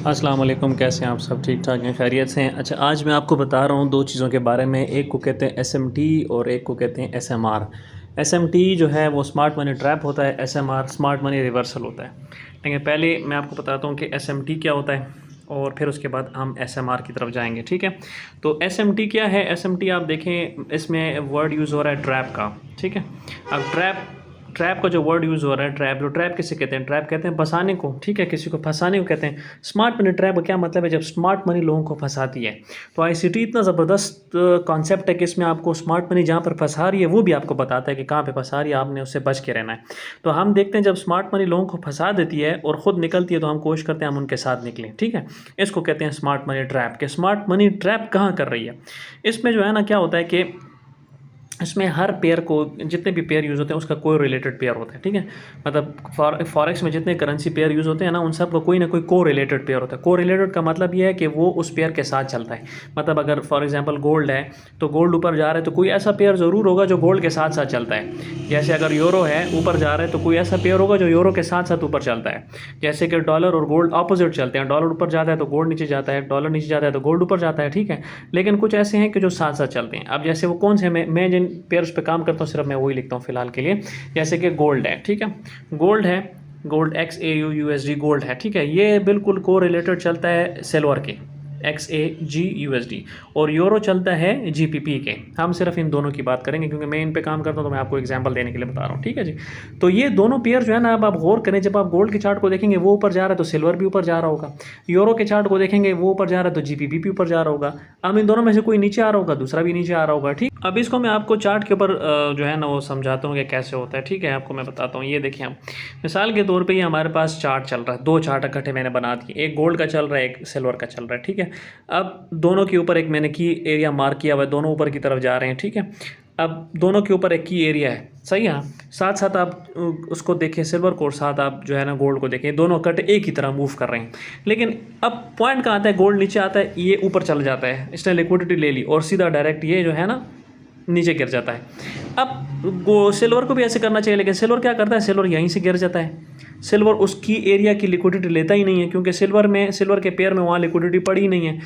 अस्सलाम वालेकुम, कैसे हैं आप सब? ठीक ठाक हैं, खैरियत से हैं? अच्छा, आज मैं आपको बता रहा हूँ दो चीज़ों के बारे में। एक को कहते हैं एसएमटी और एक को कहते हैं एसएमआर। एसएमटी जो है वो स्मार्ट मनी ट्रैप होता है, एसएमआर स्मार्ट मनी रिवर्सल होता है। ठीक है, पहले मैं आपको बताता हूँ कि एसएमटी क्या होता है और फिर उसके बाद हम एसएमआर की तरफ जाएंगे। ठीक है, तो एसएमटी क्या है? एसएमटी आप देखें, इसमें वर्ड यूज़ हो रहा है ट्रैप का। ठीक है, अब ट्रैप ट्रैप का जो वर्ड यूज़ हो रहा है, ट्रैप किसे कहते हैं? ट्रैप कहते हैं फंसाने को। ठीक है, किसी को फंसाने को कहते हैं। स्मार्ट मनी ट्रैप का क्या मतलब है? जब स्मार्ट मनी लोगों को फंसाती है। तो आईसीटी इतना ज़बरदस्त कॉन्सेप्ट है कि इसमें आपको स्मार्ट मनी जहाँ पर फंसा रही है वो भी आपको बताता है कि कहाँ पे फंसा रही है, आपने उससे बच के रहना है। तो हम देखते हैं जब स्मार्ट मनी लोगों को फंसा देती है और ख़ुद निकलती है तो हम कोशिश करते हैं हम उनके साथ निकलें। ठीक है, इसको कहते हैं स्मार्ट मनी ट्रैप। के स्मार्ट मनी ट्रैप कहाँ कर रही है? इसमें जो है ना, क्या होता है कि इसमें हर पेयर को, जितने भी पेयर यूज़ होते हैं उसका कोई रिलेटेड पेयर होता है। ठीक है, मतलब फॉरेक्स में जितने करेंसी पेयर यूज़ होते हैं ना, उन सब का कोई ना कोई को रिलेटेड पेयर होता है। को रिलेटेड का मतलब ये है कि वो उस पेयर के साथ चलता है। मतलब अगर फॉर एग्जांपल गोल्ड है तो गोल्ड ऊपर जा रहा है तो कोई ऐसा पेयर ज़रूर होगा जो गोल्ड के साथ साथ चलता है। जैसे अगर यूरो है ऊपर जा रहा है तो कोई ऐसा पेयर होगा जो यूरो के साथ साथ ऊपर चलता है। जैसे कि डॉलर और गोल्ड अपोजिट चलते हैं, डॉलर ऊपर जाता है तो गोल्ड नीचे जाता है, डॉलर नीचे जाता है तो गोल्ड ऊपर जाता है। ठीक है, लेकिन कुछ ऐसे हैं कि जो साथ साथ चलते हैं। अब जैसे वो कौन से, मैं जिन पेयर्स पे काम करता हूँ सिर्फ मैं वही लिखता हूँ फिलहाल के लिए। जैसे कि गोल्ड है, ठीक है, गोल्ड है, गोल्ड XAUUSD गोल्ड है। ठीक है, ये बिल्कुल को रिलेटेड चलता है सिल्वर के XAGUSD, और यूरो चलता है GBP के। हम सिर्फ इन दोनों की बात करेंगे क्योंकि मैं इन पे काम करता हूँ तो मैं आपको एग्जांपल देने के लिए बता रहा हूँ। ठीक है जी, तो ये दोनों पेयर जो है ना, अब आप गौर करें, जब आप गोल्ड के चार्ट को देखेंगे वो ऊपर जा रहा है तो सिल्वर भी ऊपर जा रहा होगा। यूरो के चार्ट को देखेंगे वो ऊपर जा रहा है तो GBP भी ऊपर जा रहा होगा। अब इन दोनों में से कोई नीचे आ रहा होगा, दूसरा भी नीचे आ रहा होगा। ठीक, अब इसको मैं आपको चार्ट के ऊपर जो है ना वो समझाता हूँ कि कैसे होता है। ठीक है, आपको मैं बताता हूँ। ये देखिए, हम मिसाल के तौर पे ये हमारे पास चार्ट चल रहा है, दो चार्ट इकट्ठे मैंने बना दिए, एक गोल्ड का चल रहा है, एक सिल्वर का चल रहा है। ठीक है, अब दोनों के ऊपर एक मैंने की एरिया मार्क किया हुआ है, दोनों ऊपर की तरफ जा रहे हैं। ठीक है, अब दोनों के ऊपर एक की एरिया है, सही है। साथ साथ आप उसको देखें सिल्वर को, और साथ आप जो है ना गोल्ड को देखें, दोनों कट एक ही तरह मूव कर रहे हैं। लेकिन अब पॉइंट कहाँ आता है? गोल्ड नीचे आता है, ये ऊपर चला जाता है, इसने लिक्विडिटी ले ली और सीधा डायरेक्ट ये जो है ना नीचे गिर जाता है। अब सिल्वर को भी ऐसे करना चाहिए, लेकिन सिल्वर क्या करता है? सिल्वर यहीं से गिर जाता है। सिल्वर उसकी एरिया की लिक्विडिटी लेता ही नहीं है, क्योंकि सिल्वर के पेयर में वहाँ लिक्विडिटी पड़ी ही नहीं है।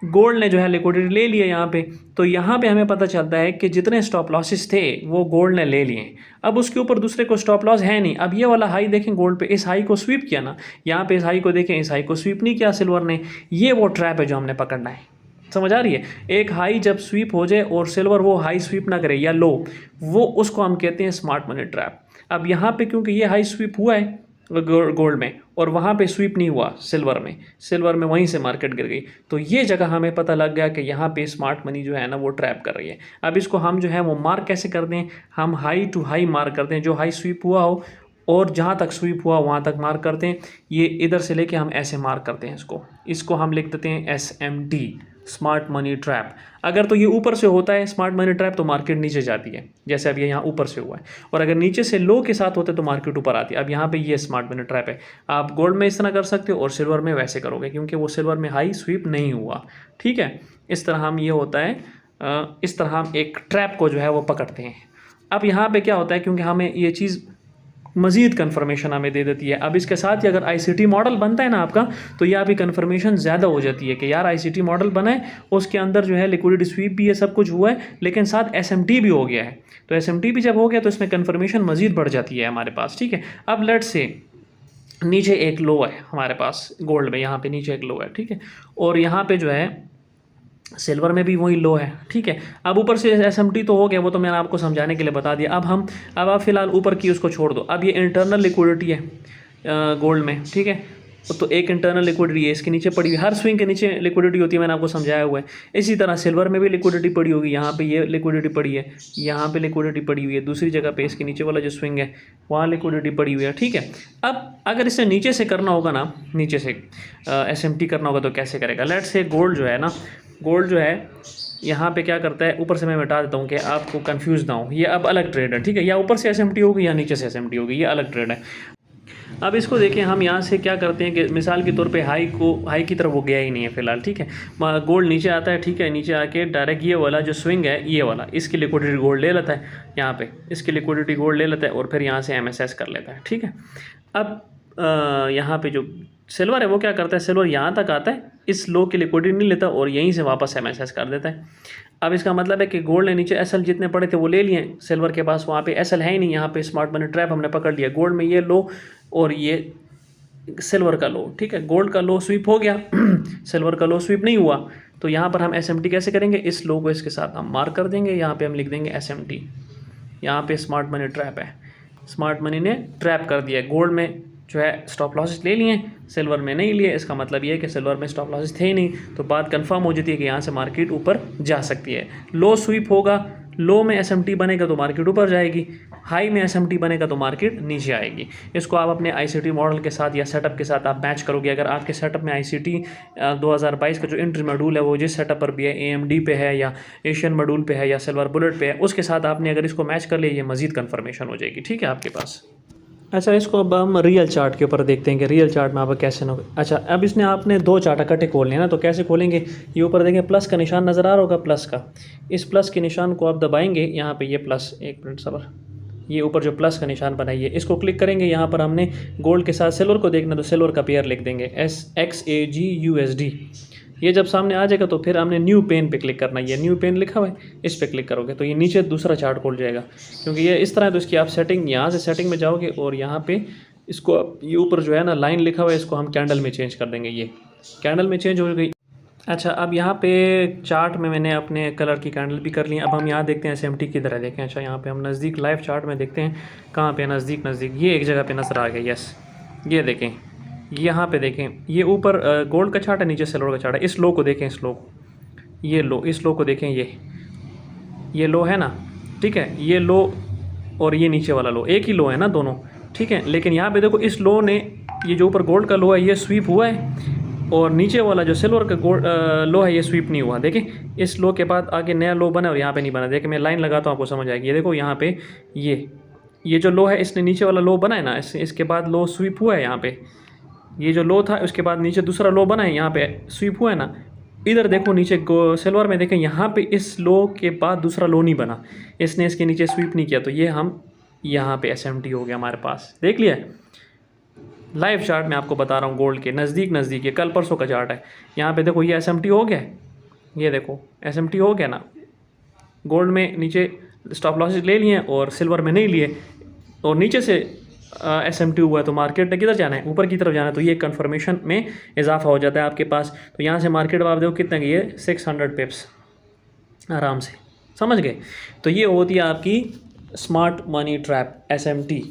गोल्ड ने जो है लिक्विडिटी ले लिया यहाँ पे। तो यहाँ पे हमें पता चलता है कि जितने स्टॉप लॉसेस थे वो गोल्ड ने ले लिए। अब उसके ऊपर दूसरे को स्टॉप लॉस है नहीं। अब ये वाला हाई देखें गोल्ड पे, इस हाई को स्वीप किया ना, यहाँ पे इस हाई को देखें, इस हाई को स्वीप नहीं किया सिल्वर ने। ये वो ट्रैप है जो हमने पकड़ना है। समझ आ रही है? एक हाई जब स्वीप हो जाए और सिल्वर वो हाई स्वीप ना करे या लो, वो उसको हम कहते हैं स्मार्ट मनी ट्रैप। अब यहाँ पे क्योंकि ये हाई स्वीप हुआ है गोल्ड में और वहाँ पे स्वीप नहीं हुआ सिल्वर में वहीं से मार्केट गिर गई, तो ये जगह हमें पता लग गया कि यहाँ पे स्मार्ट मनी जो है ना वो ट्रैप कर रही है। अब इसको हम जो है वो मार्क कैसे करते हैं? हम हाई टू हाई मार्क करते हैं, जो हाई स्वीप हुआ हो और जहाँ तक स्वीप हुआ वहाँ तक मार्क करते हैं। ये इधर से लेके हम ऐसे मार्क करते हैं, इसको हम लिख देते हैं SMT, स्मार्ट मनी ट्रैप। अगर तो ये ऊपर से होता है स्मार्ट मनी ट्रैप तो मार्केट नीचे जाती है, जैसे अब ये यहाँ ऊपर से हुआ है, और अगर नीचे से लो के साथ होते तो मार्केट ऊपर आती है। अब यहाँ पे ये स्मार्ट मनी ट्रैप है। आप गोल्ड में इस तरह कर सकते हो और सिल्वर में वैसे करोगे, क्योंकि वो सिल्वर में हाई स्वीप नहीं हुआ। ठीक है, इस तरह हम ये होता है, इस तरह हम एक ट्रैप को जो है वो पकड़ते हैं। अब यहाँ पे क्या होता है, क्योंकि हमें ये चीज़ मज़ीद कन्फर्मेशन हमें दे देती है। अब इसके साथ ही अगर ICT मॉडल बनता है ना आपका, तो ये आपकी कन्फर्मेशन ज़्यादा हो जाती है कि यार ICT मॉडल बना है, उसके अंदर जो है लिक्विडिटी स्वीप भी है, सब कुछ हुआ है, लेकिन साथ SMT भी हो गया है। तो SMT भी जब हो गया तो इसमें कन्फर्मेशन मज़ीद बढ़ जाती है हमारे पास। ठीक है, अब लेट्स से नीचे एक लो है हमारे पास गोल्ड में, यहाँ पे नीचे एक लो है। ठीक है, और यहाँ पे जो है सिल्वर में भी वही लो है। ठीक है, अब ऊपर से SMT तो हो गया, वो तो मैंने आपको समझाने के लिए बता दिया। अब आप फिलहाल ऊपर की उसको छोड़ दो। अब ये इंटरनल लिक्विडिटी है गोल्ड में। ठीक है, तो एक इंटरनल लिक्विडिटी है, इसके नीचे पड़ी हुई, हर स्विंग के नीचे लिक्विडिटी होती है, मैंने आपको समझाया हुआ है। इसी तरह सिल्वर में भी लिक्विडिटी पड़ी होगी, यहाँ पे ये लिक्विडिटी पड़ी है, यहाँ पे लिक्विडिटी पड़ी हुई है, दूसरी जगह पे इसके नीचे वाला जो स्विंग है वहाँ लिक्विडिटी पड़ी हुई है। ठीक है, अब अगर इसे नीचे से करना होगा ना, नीचे से SMT करना होगा तो कैसे करेगा? लेट से गोल्ड जो है यहाँ पे क्या करता है, ऊपर से मैं मिटा देता हूँ कि आपको कंफ्यूज ना हो। ये अब अलग ट्रेड है। ठीक है, या ऊपर से SMT होगी या नीचे से SMT होगी, ये अलग ट्रेड है। अब इसको देखें, हम यहाँ से क्या करते हैं कि मिसाल के तौर पे हाई की तरफ वो गया ही नहीं है फिलहाल। ठीक है, गोल्ड नीचे आता है। ठीक है, नीचे आके डायरेक्ट ये वाला जो स्विंग है, ये वाला, इसकी लिक्विडिटी गोल्ड ले लेता है, यहाँ पे इसकी लिक्विडिटी गोल्ड ले लेता है और फिर यहाँ से MSS कर लेता है। ठीक है, अब यहाँ पे जो सिल्वर है वो क्या करता है, सिल्वर यहाँ तक आता है, इस लो की लिक्विडिटी नहीं लेता और यहीं से वापस MSS कर देता है। अब इसका मतलब है कि गोल्ड ने नीचे SL जितने पड़े थे वो ले लिए, सिल्वर के पास वहाँ पे SL है ही नहीं, यहाँ पे स्मार्ट मनी ट्रैप हमने पकड़ लिया। गोल्ड में ये लो और ये सिल्वर का लो, ठीक है, गोल्ड का लो स्वीप हो गया सिल्वर का लो स्वीप नहीं हुआ, तो यहाँ पर हम SMT कैसे करेंगे, इस लो को इसके साथ हम मार्क कर देंगे, यहाँ पे हम लिख देंगे SMT। यहाँ पे स्मार्ट मनी ट्रैप है, स्मार्ट मनी ने ट्रैप कर दिया, गोल्ड में जो है स्टॉप लॉसेस ले लिए, सिल्वर में नहीं लिए। इसका मतलब ये है कि सिल्वर में स्टॉप लॉसेस थे ही नहीं, तो बात कंफर्म हो जाती है कि यहाँ से मार्केट ऊपर जा सकती है। लो स्वीप होगा, लो में SMT बनेगा तो मार्केट ऊपर जाएगी, हाई में SMT बनेगा तो मार्केट नीचे आएगी। इसको आप अपने ICT मॉडल के साथ या सेटअप के साथ आप मैच करोगे। अगर आपके सेटअप में ICT 2022 का जो एंट्री मॉड्यूल है वो जिस सेटअप पर भी है, AMD पे है या एशियन मॉड्यूल पे है या सिल्वर बुलेट पे है, उसके साथ आपने अगर इसको मैच कर लिया, ये मज़ीद कन्फर्मेशन हो जाएगी, ठीक है आपके पास। अच्छा, इसको अब हम रियल चार्ट के ऊपर देखते हैं कि रियल चार्ट में आप कैसे ना। अच्छा, अब इसने आपने दो चार्ट इकट्ठे खोलने हैं ना, तो कैसे खोलेंगे, ये ऊपर देखें प्लस का निशान नज़र आ रहा होगा, प्लस का, इस प्लस के निशान को आप दबाएंगे, यहाँ पे ये प्लस, एक मिनट सबर, ये ऊपर जो प्लस का निशान बनाइए, इसको क्लिक करेंगे, यहाँ पर हमने गोल्ड के साथ सिल्वर को देखना, तो सिल्वर का पेयर लिख देंगे SXAGUSD। ये जब सामने आ जाएगा तो फिर हमने न्यू पेन पे क्लिक करना है, ये न्यू पेन लिखा हुआ है, इस पे क्लिक करोगे तो ये नीचे दूसरा चार्ट खुल जाएगा। क्योंकि ये इस तरह है तो इसकी आप सेटिंग, यहाँ से सेटिंग में जाओगे और यहाँ पे इसको ये ऊपर जो है ना लाइन लिखा हुआ है, इसको हम कैंडल में चेंज कर देंगे, ये कैंडल में चेंज हो गई। अच्छा, अब यहाँ पे चार्ट में मैंने अपने कलर की कैंडल भी कर ली। अब हम यहाँ देखते हैं SMT किधर है, देखें। अच्छा, यहाँ पे हम नज़दीक लाइव चार्ट में देखते हैं, कहाँ पे नज़दीक, ये एक जगह पे नज़र आ गया, यस, ये देखें, यहाँ पे देखें, ये ऊपर गोल्ड का चार्ट है, नीचे सिल्वर का चार्ट है। इस लो को देखें, इस लो, ये लो, इस लो को देखें, ये लो है ना, ठीक है, ये लो और ये नीचे वाला लो एक ही लो है ना दोनों, ठीक है। लेकिन यहाँ पे देखो, इस लो ने, ये जो ऊपर गोल्ड का लो है ये स्वीप हुआ है, और नीचे वाला जो सिल्वर का गोल्ड लो है ये स्वीप नहीं हुआ। देखें, इस लो के बाद आगे नया लो बना और यहाँ पे नहीं बना। देखें, मैं लाइन लगाता हूँ, आपको समझ आएगी। ये देखो, यहाँ पे ये जो लो है, इसने नीचे वाला लो बना है ना, इसके बाद लो स्वीप हुआ है। यहाँ पे ये जो लो था, उसके बाद नीचे दूसरा लो बना है, यहाँ पे स्वीप हुआ है ना। इधर देखो नीचे सिल्वर में देखें, यहाँ पे इस लो के बाद दूसरा लो नहीं बना, इसने इसके नीचे स्वीप नहीं किया, तो ये हम यहाँ पे SMT हो गया हमारे पास। देख लिया, लाइव चार्ट में आपको बता रहा हूँ, गोल्ड के नज़दीक ये कल परसों का चार्ट है। यहाँ पे देखो, ये SMT हो गया, ये देखो SMT हो गया ना। गोल्ड में नीचे स्टॉप लॉसेस ले लिए और सिल्वर में नहीं लिए, और नीचे से SMT हुआ है, तो मार्केट ने किधर जाना है, ऊपर की तरफ जाना है, तो ये कन्फर्मेशन में इजाफा हो जाता है आपके पास। तो यहाँ से मार्केट आप देखो कितने की है, 600 पिप्स आराम से, समझ गए। तो ये होती है आपकी smart money trap SMT।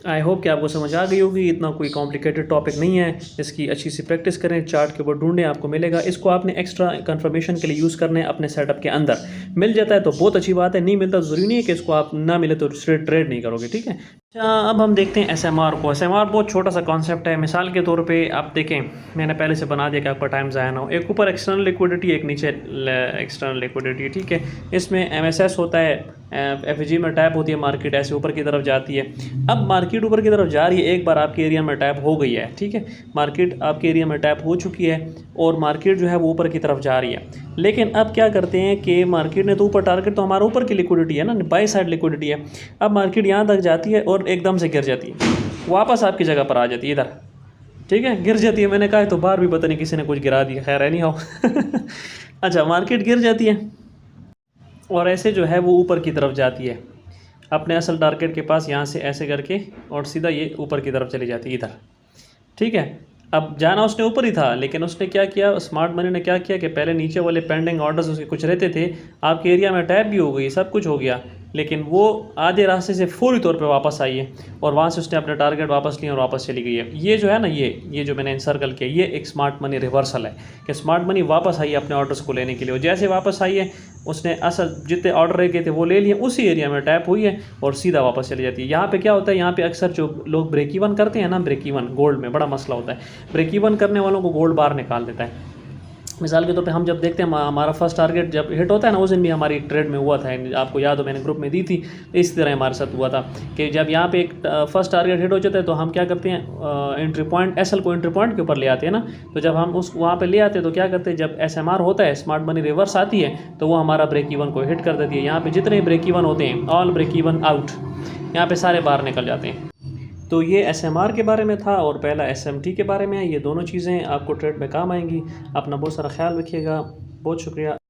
I hope कि आपको समझ आ गई होगी, इतना कोई कॉम्प्लिकेटेड टॉपिक नहीं है। इसकी अच्छी सी प्रैक्टिस करें, चार्ट के ऊपर ढूंढें, आपको मिलेगा। इसको आपने एक्स्ट्रा कंफर्मेशन के लिए यूज़ करना है अपने सेटअप के अंदर। मिल जाता है तो बहुत अच्छी बात है, नहीं मिलता तो ज़रूरी नहीं है कि इसको आप ना मिले तो स्ट्रेट ट्रेड नहीं करोगे, ठीक है। अच्छा, अब हम देखते हैं SMR को। SMR बहुत छोटा सा कॉन्सेप्ट है। मिसाल के तौर पे आप देखें, मैंने पहले से बना दिया कि आपका टाइम ज़ाया ना हो। एक ऊपर एक्सटर्नल लिक्विडिटी, एक नीचे एक्सटर्नल लिक्विडिटी, ठीक है। इसमें MSS होता है, FG में टैप होती है, मार्केट ऐसे ऊपर की तरफ जाती है। अब मार्केट ऊपर की तरफ जा रही है, एक बार आपके एरिया में टैप हो गई है, ठीक है, मार्केट आपके एरिया में टैप हो चुकी है और मार्केट जो है वो ऊपर की तरफ जा रही है। लेकिन अब क्या करते हैं कि मार्केट ने तो ऊपर, टारगेट तो हमारा ऊपर की लिक्विडिटी है ना, बाई साइड लिक्विडिटी है। अब मार्केट यहाँ तक जाती है और एकदम से गिर जाती है, वापस आपकी जगह पर आ जाती है इधर, ठीक है, गिर जाती है। मैंने कहा तो बाहर भी पता नहीं किसी ने कुछ गिरा दिया, खैर है नहीं हो अच्छा, मार्केट गिर जाती है और ऐसे जो है वो ऊपर की तरफ जाती है अपने असल टारगेट के पास, यहाँ से ऐसे करके और सीधा ये ऊपर की तरफ चली जाती है इधर, ठीक है। अब जाना उसने ऊपर ही था, लेकिन उसने क्या किया, स्मार्ट मनी ने क्या किया कि पहले नीचे वाले पेंडिंग ऑर्डर्स उसके कुछ रहते थे, आपके एरिया में टैप भी हो गई, सब कुछ हो गया, लेकिन वो आधे रास्ते से फौरी तौर पे वापस आई है और वहाँ से उसने अपने टारगेट वापस लिए और वापस चली गई है। ये जो है ना, ये जो मैंने सर्कल किया, ये एक स्मार्ट मनी रिवर्सल है कि स्मार्ट मनी वापस आई है अपने ऑर्डर्स को लेने के लिए, और जैसे वापस आई है उसने असल जितने ऑर्डर रह गए थे वो ले लिए, उसी एरिया में टैप हुई है और सीधा वापस चली जाती है। यहाँ पे क्या होता है, यहाँ पे अक्सर जो लोग ब्रेक इवन करते हैं ना, ब्रेक इवन गोल्ड में बड़ा मसला होता है, ब्रेक इवन करने वालों को गोल्ड बाहर निकाल देता है। मिसाल के तौर पे हम जब देखते हैं हमारा फर्स्ट टारगेट जब हिट होता है ना, उस दिन भी हमारी ट्रेड में हुआ था, आपको याद हो मैंने ग्रुप में दी थी, तो इसी तरह हमारे साथ हुआ था कि जब यहाँ पे एक फर्स्ट टारगेट हिट हो जाता है तो हम क्या करते हैं, एंट्री पॉइंट SL को एंट्री पॉइंट के ऊपर ले आते हैं ना। तो जब हम उस वहाँ पे ले आते हैं तो क्या करते हैं, जब SMR होता है, स्मार्ट मनी रिवर्स आती है, तो वो हमारा ब्रेक इवन को हिट कर देती है। यहाँ पर जितने ब्रेक इवन होते हैं, ऑल ब्रेक इवन आउट, यहाँ पर सारे बाहर निकल जाते हैं। तो ये SMR के बारे में था और पहला SMT के बारे में है। ये दोनों चीज़ें आपको ट्रेड में काम आएंगी। अपना बहुत सारा ख्याल रखिएगा। बहुत शुक्रिया।